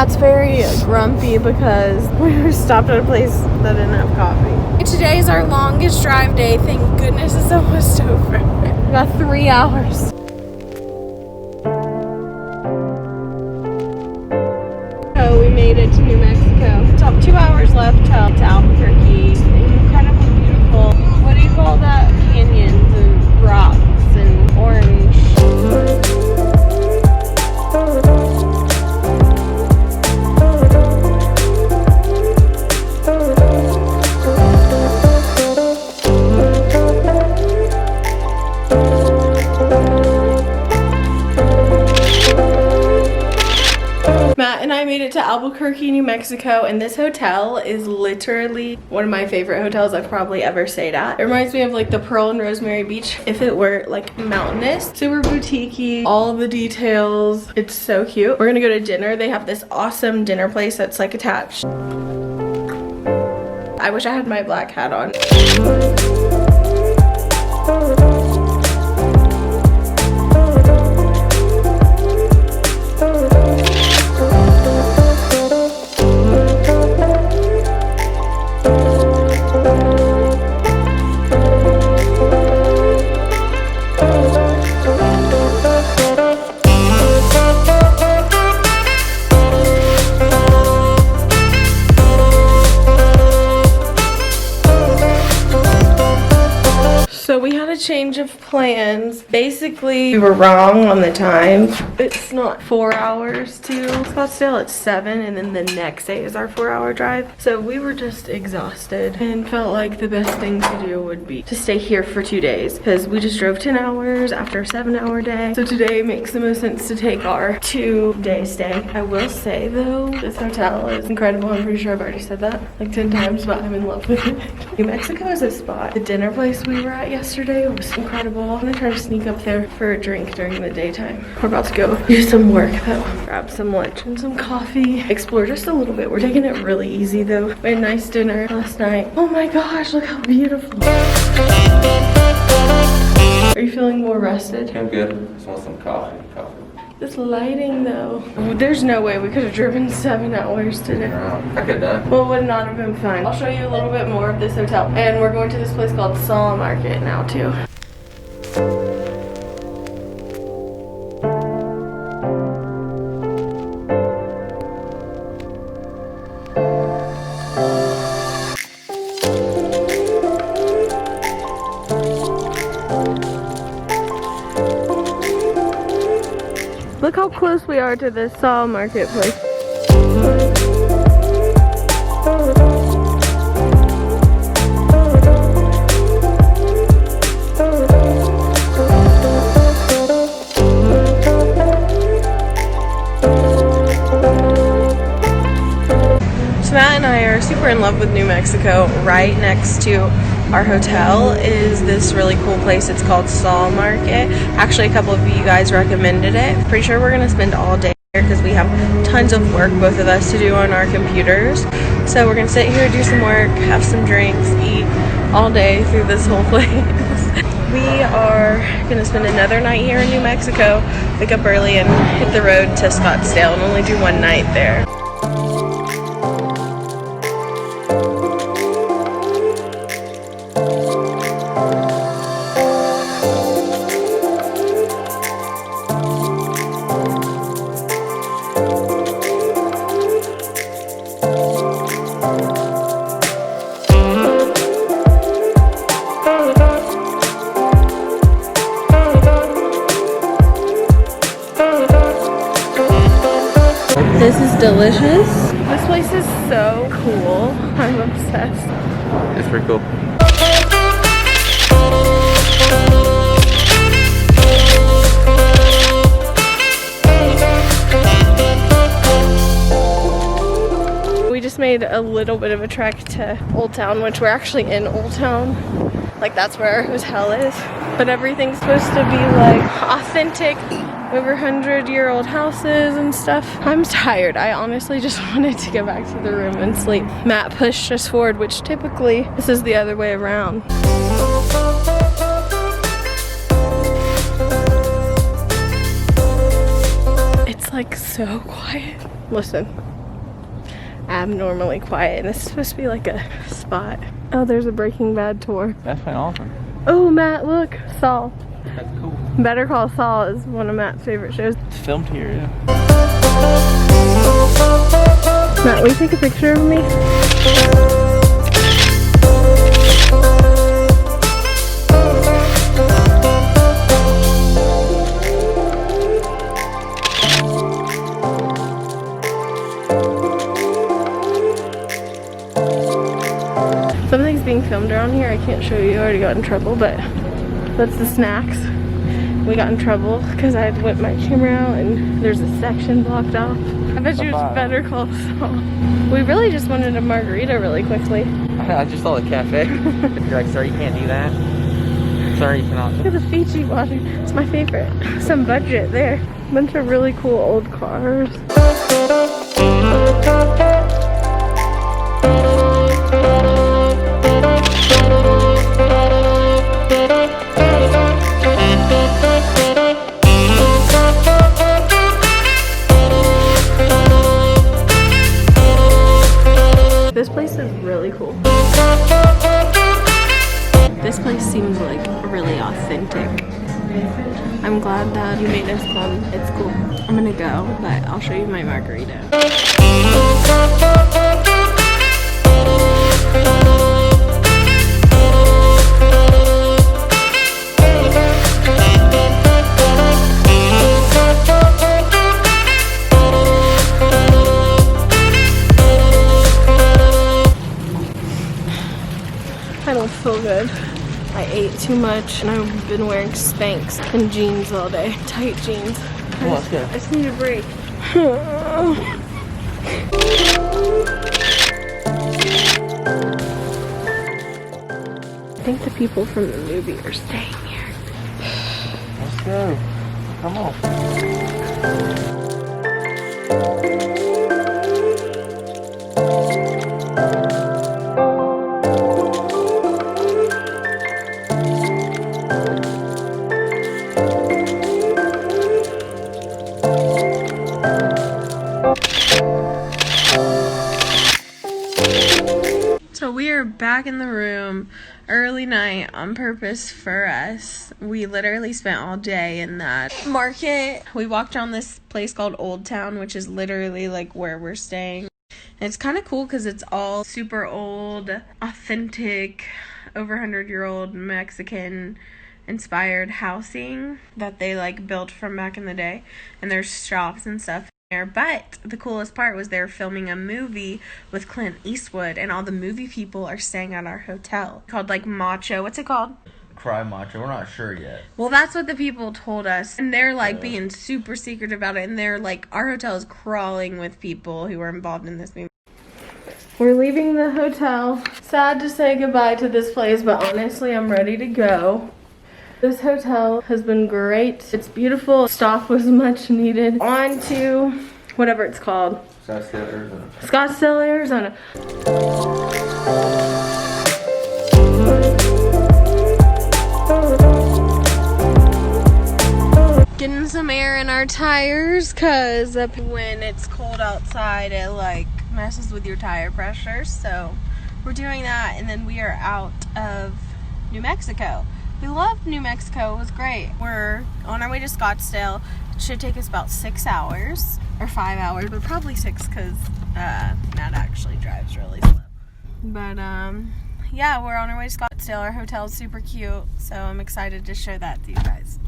Matt's very grumpy because we were stopped at a place that didn't have coffee. Today is our longest drive day. Thank goodness it's almost over. We got 3 hours. So we made it to New Mexico. So 2 hours left to Albuquerque. Incredibly beautiful. What do you call that? Canyons and rocks and orange. Matt and I made it to Albuquerque, New Mexico, and this hotel is literally one of my favorite hotels I've probably ever stayed at. It reminds me of like the Pearl and Rosemary Beach if it were like mountainous. Super boutique-y, all of the details. It's so cute. We're gonna go to dinner. They have this awesome dinner place that's like attached. I wish I had my black hat on. So we had a change of plans. Basically, we were wrong on the time. It's not 4 hours to Scottsdale, it's 7, and then the next day is our 4-hour drive. So we were just exhausted and felt like the best thing to do would be to stay here for 2 days because we just drove 10 hours after a 7-hour day. So today makes the most sense to take our 2-day stay. I will say though, this hotel is incredible. I'm pretty sure I've already said that like 10 times, but I'm in love with it. New Mexico is a spot. The dinner place we were at yesterday was incredible. I'm gonna try to sneak up there for a drink during the daytime. We're about to go do some work though. Grab some lunch and some coffee. Explore just a little bit. We're taking it really easy though. We had a nice dinner last night. Oh my gosh, look how beautiful. Are you feeling more rested? I'm good. Just want some coffee. This lighting though. There's no way we could have driven 7 hours today. I could have. Well, it would not have been fun. I'll show you a little bit more of this hotel. And we're going to this place called Sawmill Market now too. Look how close we are to this Sawmill Market place. So Matt and I are super in love with New Mexico. Right next to our hotel is this really cool place. It's called Sawmill Market. Actually, a couple of you guys recommended it. Pretty sure we're gonna spend all day here because we have tons of work, both of us, to do on our computers. So we're gonna sit here, do some work, have some drinks, eat all day through this whole place. We are gonna spend another night here in New Mexico, wake up early and hit the road to Scottsdale and only do one night there. This is delicious. This place is so cool. I'm obsessed. It's pretty cool. We just made a little bit of a trek to Old Town, which we're actually in Old Town. Like that's where our hotel is. But everything's supposed to be like authentic, over 100-year-old houses and stuff. I'm tired. I honestly just wanted to go back to the room and sleep. Matt pushed us forward, which typically this is the other way around. It's like so quiet. Listen. abnormally quiet, and it's supposed to be like a spot. Oh, there's a Breaking Bad tour. That's been awesome. Oh, Matt, look, Saul. That's cool. Better Call Saul is one of Matt's favorite shows. It's filmed here, yeah. Matt, will you take a picture of me? Something's being filmed around here. I can't show you. I already got in trouble, but that's the snacks. We got in trouble because I had whipped my camera out and there's a section blocked off. I bet you it's Better Call Saul. We really just wanted a margarita really quickly. I just saw the cafe. You're like, sorry, you can't do that. Sorry, you cannot. Look at the Fiji water. It's my favorite. Some budget there. Bunch of really cool old cars. This place is really cool. This place seems like really authentic. I'm glad that you made us come. It's cool. I'm gonna go, but I'll show you my margarita. I don't feel good. I ate too much and I've been wearing Spanx and jeans all day. Tight jeans. Let's go. I just need a break. I think the people from the movie are staying here. Let's go. Come on. So we are back in the room, early night on purpose for us. We literally spent all day in that market. We walked around this place called Old Town, which is literally like where we're staying. And it's kind of cool because it's all super old, authentic, over 100-year-old Mexican inspired housing that they like built from back in the day. And there's shops and stuff there. But the coolest part was they were filming a movie with Clint Eastwood, and all the movie people are staying at our hotel called like Macho. What's it called? Cry Macho. We're not sure yet. Well, that's what the people told us, and they're like being super secretive about it, and they're like, our hotel is crawling with people who are involved in this movie. We're leaving the hotel. Sad to say goodbye to this place, but honestly, I'm ready to go. This hotel has been great. It's beautiful. Stop was much needed. On to whatever it's called. Scottsdale, Arizona. Scottsdale, Arizona. Getting some air in our tires, cause when it's cold outside, it like messes with your tire pressure. So we're doing that, and then we are out of New Mexico. We loved New Mexico. It was great. We're on our way to Scottsdale. It should take us about 6 hours or 5 hours, but probably 6 because Matt actually drives really slow. But yeah, we're on our way to Scottsdale. Our hotel is super cute, so I'm excited to show that to you guys.